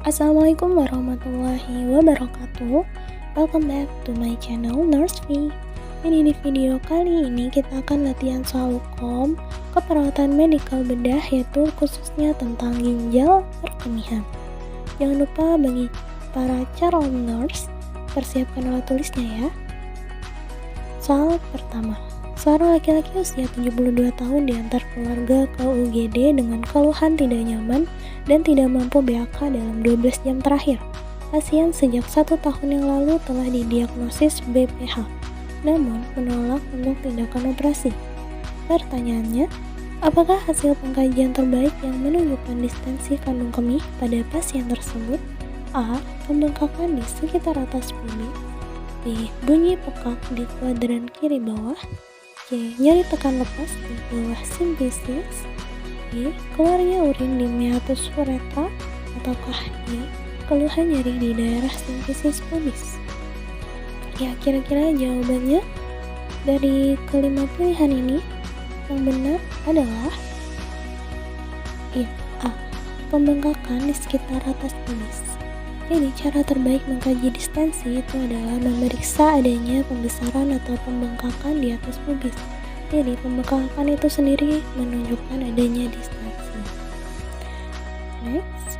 Assalamualaikum warahmatullahi wabarakatuh. Welcome back to my channel Nurse V. Di video kali ini kita akan latihan soal hukum keperawatan medikal bedah, yaitu khususnya tentang ginjal perkemihan. Jangan lupa bagi para calon nurse, persiapkan alat tulisnya ya. Soal pertama, seorang laki-laki usia 72 tahun diantar keluarga ke UGD dengan keluhan tidak nyaman dan tidak mampu BAK dalam 12 jam terakhir. Pasien sejak 1 tahun yang lalu telah didiagnosis BPH, namun menolak untuk tindakan operasi. Pertanyaannya, apakah hasil pengkajian terbaik yang menunjukkan distensi kandung kemih pada pasien tersebut? A. Pembengkakan di sekitar atas pubis. B. Bunyi pekak di kuadran kiri bawah. C. Nyeri tekan lepas di bawah simfisis. D. Keluarnya urin di meatus uretra. Ataukah D. Keluhan nyeri di daerah simfisis pubis. Ya, kira-kira jawabannya dari kelima pilihan ini yang benar adalah A. Pembengkakan di sekitar atas pubis. Jadi cara terbaik mengkaji distensi itu adalah memeriksa adanya pembesaran atau pembengkakan di atas pubis. Jadi pembengkakan itu sendiri menunjukkan adanya distensi. Next,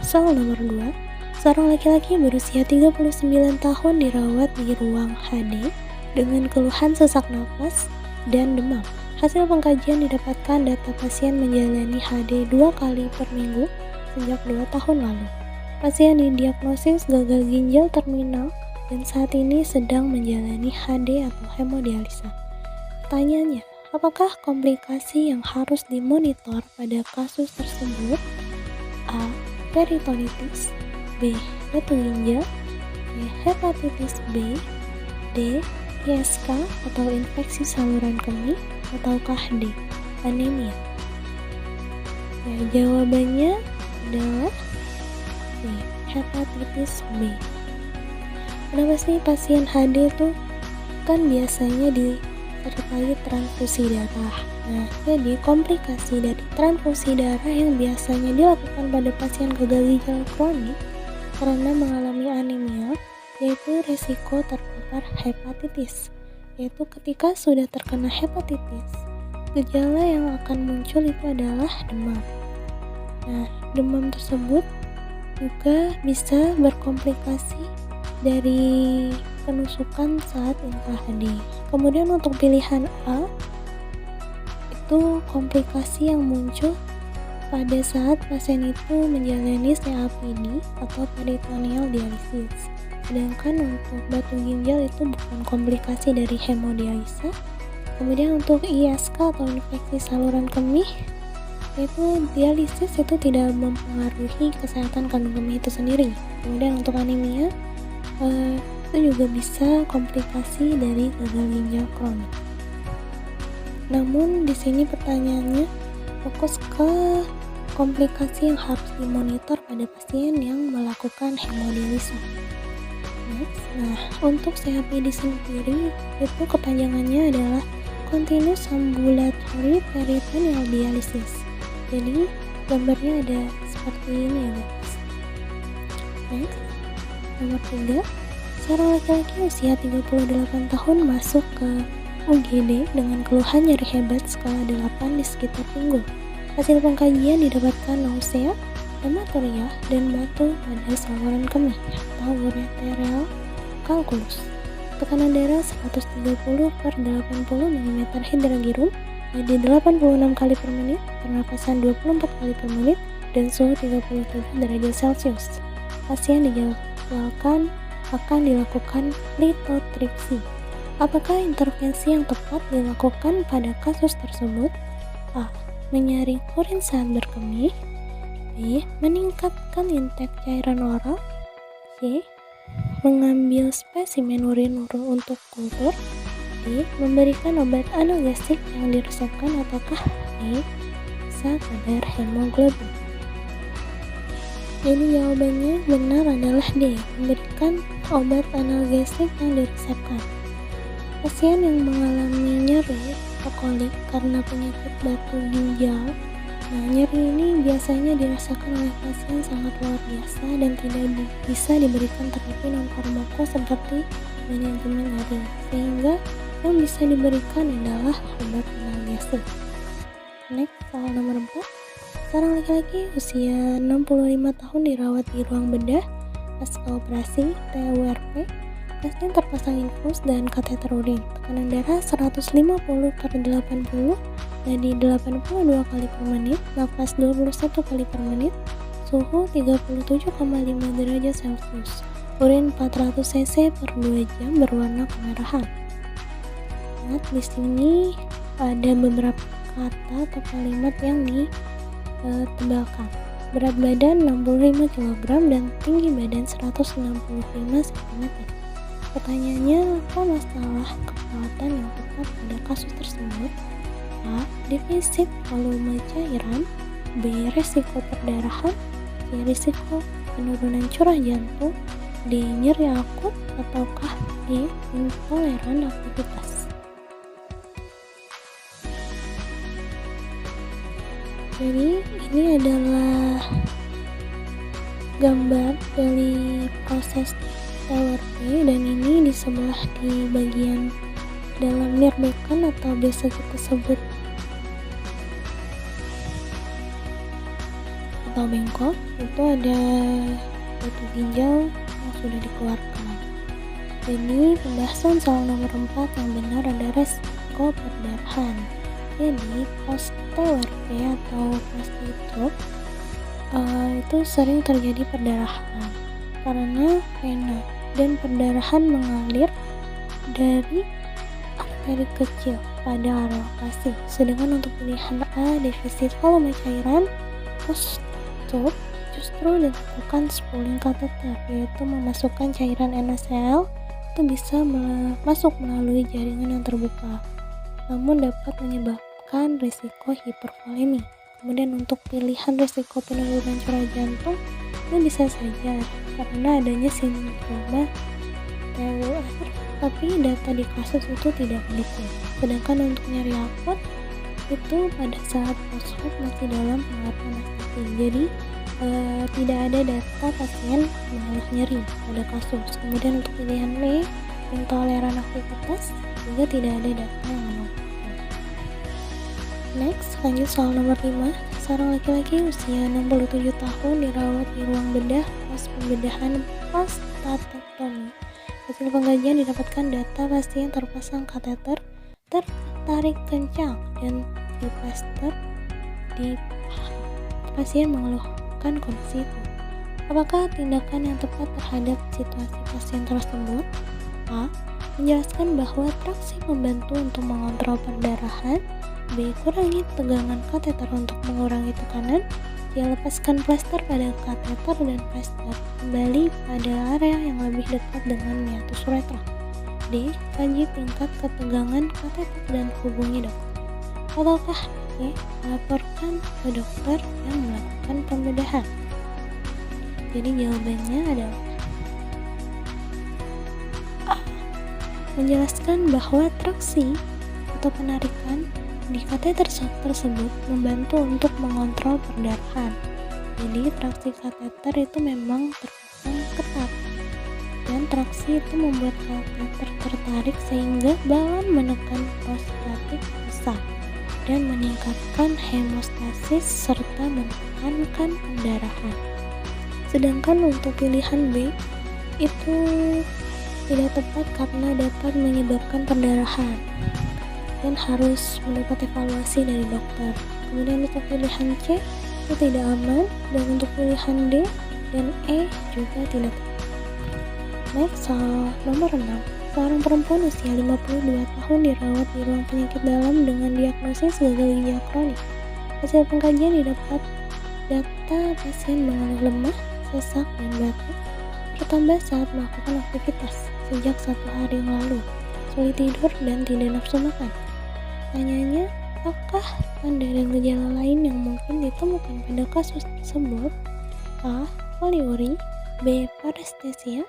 soal nomor 2. Seorang laki-laki berusia 39 tahun dirawat di ruang HD dengan keluhan sesak nafas dan demam. Hasil pengkajian didapatkan data pasien menjalani HD 2 kali per minggu sejak 2 tahun lalu. Pasien didiagnosis gagal ginjal terminal dan saat ini sedang menjalani HD atau hemodialisa. Pertanyaannya, apakah komplikasi yang harus dimonitor pada kasus tersebut? A. Peritonitis. B. Batu ginjal. C. Hepatitis B. D. ISK atau infeksi saluran kemih. Ataukah D. Anemia? Ya, jawabannya adalah C. Hepatitis B. Kenapa sih pasien HD itu kan biasanya disertai transfusi darah? Nah, jadi komplikasi dari transfusi darah yang biasanya dilakukan pada pasien gagal ginjal kronik karena mengalami anemia, yaitu resiko terpapar hepatitis. Yaitu ketika sudah terkena hepatitis, gejala yang akan muncul itu adalah demam. Nah, demam tersebut juga bisa berkomplikasi dari penusukan saat intrahadi. Kemudian untuk pilihan A, itu komplikasi yang muncul pada saat pasien itu menjalani CAPD atau peritoneal dialisis. Sedangkan untuk batu ginjal itu bukan komplikasi dari hemodialisa. Kemudian untuk ISK atau infeksi saluran kemih, yaitu dialisis itu tidak mempengaruhi kesehatan kandung kemih itu sendiri. Kemudian untuk anemia itu juga bisa komplikasi dari gagal ginjal kronik. Namun di sini pertanyaannya fokus ke komplikasi yang harus dimonitor pada pasien yang melakukan hemodialisa. Next, nah untuk CAPD sendiri itu kepanjangannya adalah Continuous Ambulatory Peritoneal Dialysis. Jadi gambarnya ada seperti ini ya guys. Next, nomor 3. Seorang laki-laki usia 38 tahun masuk ke UGD dengan keluhan nyeri hebat skala 8 di sekitar pinggul. Hasil pengkajian didapatkan nausea, hematuria, dan batu pada saluran kemih atau ureteral calculus. Tekanan darah 130/80 mm hidragirum di 86 kali per menit, pernapasan 24 kali per menit, dan suhu 37 derajat Celcius. Pasien dijadwalkan akan dilakukan lithotripsy. Apakah intervensi yang tepat dilakukan pada kasus tersebut? A. Menyaring urin saat berkemih. B. Meningkatkan intake cairan oral. C. Mengambil spesimen urin untuk kultur. D. Memberikan obat analgesik yang diresepkan. Ataukah D. Periksa kadar hemoglobin? Jadi jawabannya benar adalah D. Memberikan obat analgesik yang diresepkan. Pasien yang mengalami nyeri kolik karena penyakit batu ginjal Nah, nyeri ini biasanya dirasakan oleh pasien sangat luar biasa dan tidak bisa diberikan terapi non-farmako seperti manajemen nyeri, sehingga yang bisa diberikan adalah obat analgesik. Next, soal nomor 4. Seorang laki-laki usia 65 tahun dirawat di ruang bedah pasca operasi TURP. Pasien terpasang infus dan kateter urin. Tekanan darah 150/80, nadi 82 kali per menit, nafas 21 kali per menit, suhu 37,5 derajat Celcius, urin 400 cc per 2 jam berwarna kemerahan. Nah, di sini ada beberapa kata atau kalimat yang ditebalkan. Berat badan 65 kg dan tinggi badan 165 cm. Pertanyaannya, apa masalah keperawatan yang tepat pada kasus tersebut? A. Defisit volume cairan. B. Risiko perdarahan. C. Risiko penurunan curah jantung. D. Nyeri akut. Ataukah E. Intoleran aktivitas. Jadi ini adalah gambar dari proses TURP, dan ini di sebelah di bagian dalam nirbekan atau biasa kita sebut atau bengkok, itu ada batu ginjal yang sudah dikeluarkan. Jadi pembahasan soal nomor 4 yang benar ada resiko perdarahan. Jadi post TURP atau post-stroke itu sering terjadi perdarahan karena vena dan perdarahan mengalir dari arteri kecil pada area lokasi. Sedangkan untuk pilihan A, defisit volume cairan, post-stroke justru dilakukan spooling kateter, yaitu memasukkan cairan NaCl itu bisa masuk melalui jaringan yang terbuka, namun dapat menyebabkan risiko hipervolemi. Kemudian untuk pilihan risiko penurunan curah jantung itu bisa saja karena adanya sindroma TUR, tapi data di kasus itu tidak mendukung. Sedangkan untuk nyeri akut itu pada saat post-op masih dalam pengaruh anestesi. Jadi tidak ada data pasien mengalami nyeri pada kasus. Kemudian untuk pilihan B, intoleran aktivitas, juga tidak ada data yang menunjukkan. Next, lanjut soal nomor 5. Seorang laki-laki usia 67 tahun dirawat di ruang bedah pas pembedahan prostatectomy. Hasil pengkajian didapatkan data pasien terpasang kateter, tertarik kencang, dan diplaster di paha. Pasien mengeluhkan kondisi itu. Apakah tindakan yang tepat terhadap situasi pasien tersebut? A. Menjelaskan bahwa traksi membantu untuk mengontrol perdarahan. B. Kurangi tegangan kateter untuk mengurangi tekanan. C. Lepaskan plaster pada kateter dan plaster kembali pada area yang lebih dekat dengan meatus uretra. D. Kaji tingkat ketegangan kateter dan hubungi dokter. Ataukah E. Laporkan ke dokter yang melakukan pembedahan. Jadi jawabannya adalah A. Menjelaskan bahwa traksi atau penarikan di kateter tersebut membantu untuk mengontrol perdarahan. Jadi traksi kateter itu memang terpasang ketat, dan traksi itu membuat kateter tertarik sehingga balon menekan prostatik besar dan meningkatkan hemostasis serta menekankan pendarahan. Sedangkan untuk pilihan B itu tidak tepat karena dapat menyebabkan perdarahan dan harus mendapat evaluasi dari dokter. Kemudian untuk pilihan C itu tidak aman, dan untuk pilihan D dan E juga tidak tepat. Next, soal nomor 6. Seorang perempuan usia 52 tahun dirawat di ruang penyakit dalam dengan diagnosis gagal ginjal kronik. Hasil pengkajian didapat data pasien mengalami lemah, sesak, dan batuk bertambah saat melakukan aktivitas sejak 1 hari yang lalu, sulit tidur, dan tidak nafsu makan. Pertanyaannya, apakah tanda dan gejala lain yang mungkin ditemukan pada kasus tersebut? A. Poliuri. B. Parestesia. C.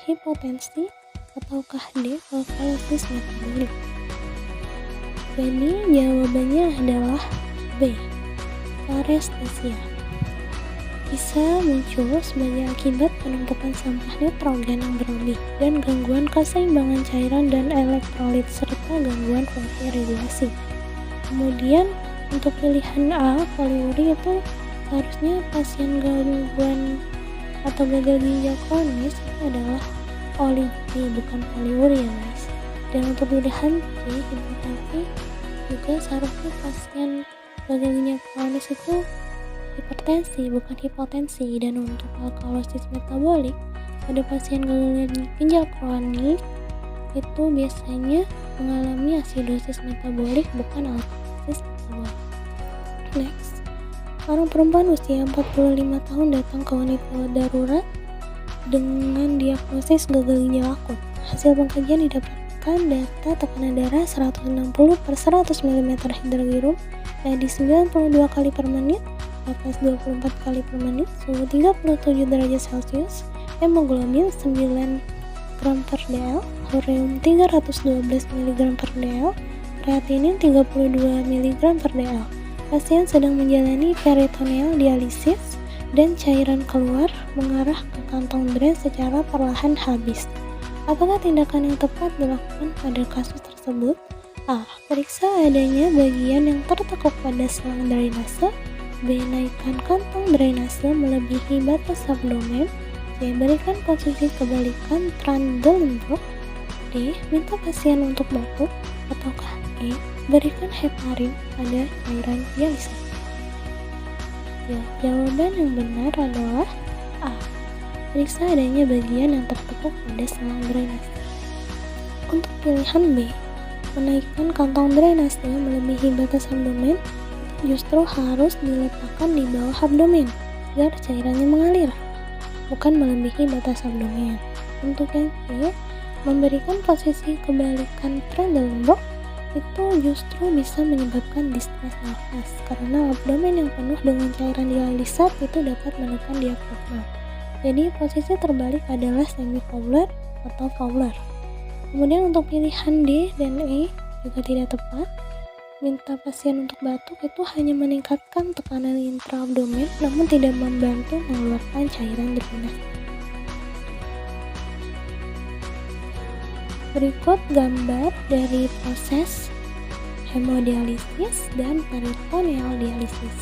Hipotensi. Ataukah D. Alkalosis metabolik. Jadi jawabannya adalah B. parestesia. Bisa muncul sebagai akibat penumpukan sampah nitrogen yang berlebih dan gangguan keseimbangan cairan dan elektrolit serta gangguan fungsi regulasi. Kemudian untuk pilihan A, poliuri, itu seharusnya pasien gangguan atau gagal ginjal kronis itu adalah olipi, bukan poliuri ya guys. Dan untuk pilihan C, hipertensi, juga seharusnya pasien gagal ginjal kronis itu hipertensi, bukan hipotensi. Dan untuk alkalosis metabolik pada pasien gagal ginjal kronik itu biasanya mengalami asidosis metabolik, bukan alkalosis metabolik. Next, seorang perempuan usia 45 tahun datang ke unit darurat dengan diagnosis gagal ginjal akut. Hasil pengkajian didapatkan data tekanan darah 160 per 100 mm hidrogirum, nadi 92 kali per menit, nafas 24 kali per menit, suhu 37 derajat Celcius, hemoglobin 9 gram per dl, ureum 312 mg per dl, kreatinin 32 mg per dl. Pasien sedang menjalani peritoneal dialisis dan cairan keluar mengarah ke kantong drain secara perlahan habis. Apakah tindakan yang tepat dilakukan pada kasus tersebut? A. Periksa adanya bagian yang tertekuk pada selang drainase. B. Naikkan kantong drainase melebihi batas abdomen. C. Berikan posisi kebalikan Trendelenburg. D. Minta pasien untuk batuk. Ataukah E. Berikan heparin pada cairan dialisis. Ya, jawaban yang benar adalah A. Periksa adanya bagian yang tertekuk pada selang drainase. Untuk pilihan B, menaikkan kantong drainase melebihi batas abdomen, justru harus diletakkan di bawah abdomen agar cairannya mengalir, bukan melebihi batas abdomen. Untuk yang C, memberikan posisi kebalikan Trendelenburg itu justru bisa menyebabkan distres nafas karena abdomen yang penuh dengan cairan dialisat itu dapat menekan diafragma. Jadi posisi terbalik adalah semi-fowler atau fowler. Kemudian untuk pilihan D dan E juga tidak tepat. Minta pasien untuk batuk itu hanya meningkatkan tekanan intraabdomen namun tidak membantu mengeluarkan cairan drainase. Berikut gambar dari proses hemodialisis dan peritoneal dialisis.